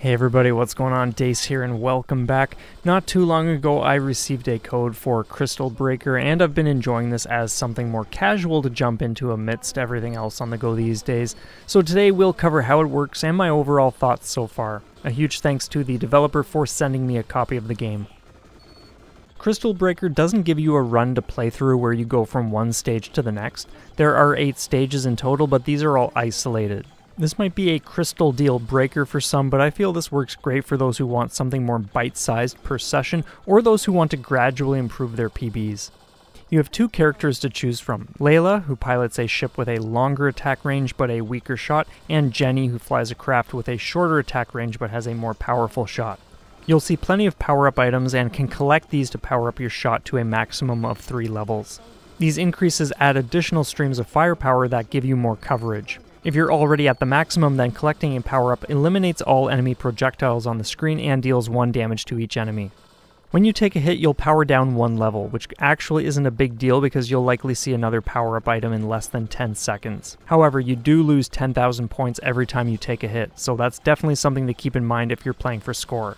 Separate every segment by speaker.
Speaker 1: Hey everybody, what's going on? Dace here and welcome back. Not too long ago I received a code for Crystal Breaker and I've been enjoying this as something more casual to jump into amidst everything else on the go these days. So today we'll cover how it works and my overall thoughts so far. A huge thanks to the developer for sending me a copy of the game. Crystal Breaker doesn't give you a run to play through where you go from one stage to the next. There are 8 stages in total, but these are all isolated. This might be a crystal deal breaker for some, but I feel this works great for those who want something more bite-sized per session, or those who want to gradually improve their PBs. You have 2 characters to choose from, Layla, who pilots a ship with a longer attack range but a weaker shot, and Jenny, who flies a craft with a shorter attack range but has a more powerful shot. You'll see plenty of power-up items and can collect these to power up your shot to a maximum of 3 levels. These increases add additional streams of firepower that give you more coverage. If you're already at the maximum, then collecting a power-up eliminates all enemy projectiles on the screen and deals 1 damage to each enemy. When you take a hit, you'll power down 1 level, which actually isn't a big deal because you'll likely see another power-up item in less than 10 seconds. However, you do lose 10,000 points every time you take a hit, so that's definitely something to keep in mind if you're playing for score.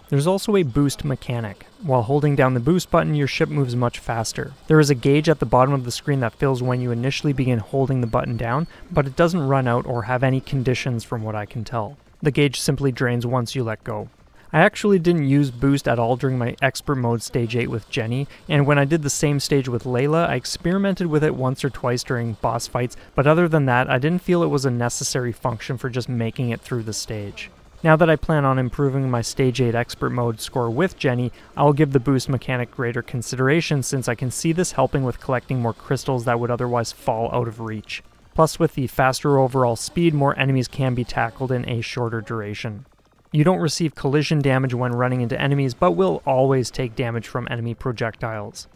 Speaker 1: There's also a boost mechanic. While holding down the boost button, your ship moves much faster. There is a gauge at the bottom of the screen that fills when you initially begin holding the button down, but it doesn't run out or have any conditions from what I can tell. The gauge simply drains once you let go. I actually didn't use boost at all during my expert mode stage 8 with Jenny, and when I did the same stage with Layla, I experimented with it once or twice during boss fights, but other than that, I didn't feel it was a necessary function for just making it through the stage. Now that I plan on improving my Stage 8 Expert Mode score with Jenny, I'll give the boost mechanic greater consideration since I can see this helping with collecting more crystals that would otherwise fall out of reach. Plus, with the faster overall speed, more enemies can be tackled in a shorter duration. You don't receive collision damage when running into enemies, but will always take damage from enemy projectiles.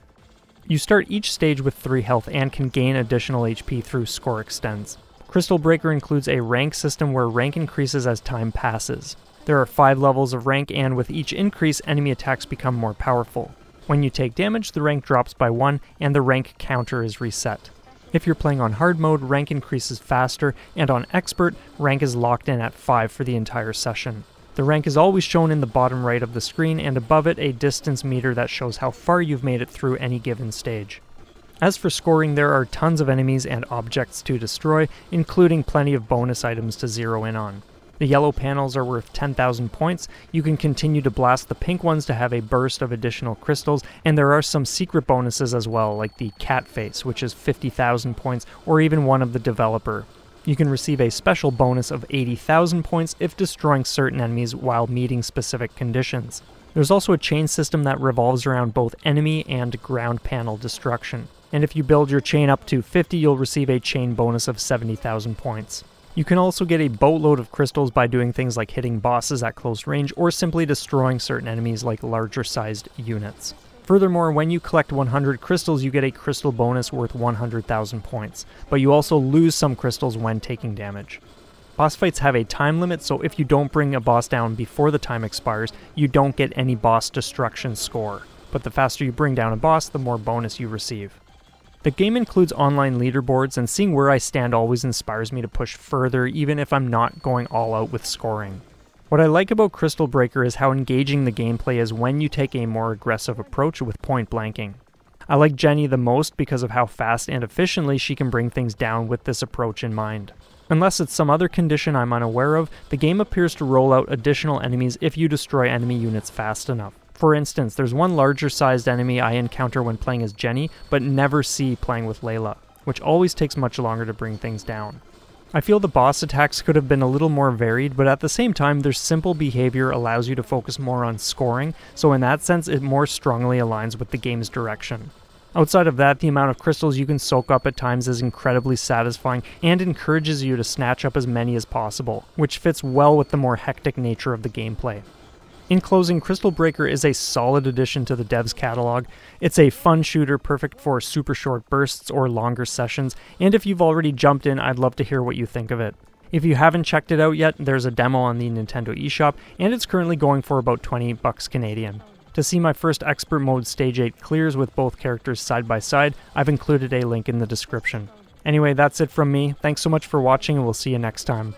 Speaker 1: You start each stage with 3 health and can gain additional HP through score extends. Crystal Breaker includes a rank system where rank increases as time passes. There are 5 levels of rank, and with each increase, enemy attacks become more powerful. When you take damage, the rank drops by 1, and the rank counter is reset. If you're playing on hard mode, rank increases faster, and on expert, rank is locked in at 5 for the entire session. The rank is always shown in the bottom right of the screen, and above it a distance meter that shows how far you've made it through any given stage. As for scoring, there are tons of enemies and objects to destroy, including plenty of bonus items to zero in on. The yellow panels are worth 10,000 points, you can continue to blast the pink ones to have a burst of additional crystals, and there are some secret bonuses as well, like the cat face, which is 50,000 points, or even one of the developer. You can receive a special bonus of 80,000 points if destroying certain enemies while meeting specific conditions. There's also a chain system that revolves around both enemy and ground panel destruction. And if you build your chain up to 50, you'll receive a chain bonus of 70,000 points. You can also get a boatload of crystals by doing things like hitting bosses at close range or simply destroying certain enemies like larger sized units. Furthermore, when you collect 100 crystals, you get a crystal bonus worth 100,000 points, but you also lose some crystals when taking damage. Boss fights have a time limit, so if you don't bring a boss down before the time expires, you don't get any boss destruction score. But the faster you bring down a boss, the more bonus you receive. The game includes online leaderboards, and seeing where I stand always inspires me to push further, even if I'm not going all out with scoring. What I like about Crystal Breaker is how engaging the gameplay is when you take a more aggressive approach with point blanking. I like Jenny the most because of how fast and efficiently she can bring things down with this approach in mind. Unless it's some other condition I'm unaware of, the game appears to roll out additional enemies if you destroy enemy units fast enough. For instance, there's one larger sized enemy I encounter when playing as Jenny, but never see playing with Layla, which always takes much longer to bring things down. I feel the boss attacks could have been a little more varied, but at the same time, their simple behavior allows you to focus more on scoring, so in that sense it more strongly aligns with the game's direction. Outside of that, the amount of crystals you can soak up at times is incredibly satisfying and encourages you to snatch up as many as possible, which fits well with the more hectic nature of the gameplay. In closing, Crystal Breaker is a solid addition to the dev's catalog. It's a fun shooter perfect for super short bursts or longer sessions, and if you've already jumped in, I'd love to hear what you think of it. If you haven't checked it out yet, there's a demo on the Nintendo eShop, and it's currently going for about 20 bucks Canadian. To see my first Expert Mode Stage 8 clears with both characters side by side, I've included a link in the description. Anyway, that's it from me. Thanks so much for watching, and we'll see you next time.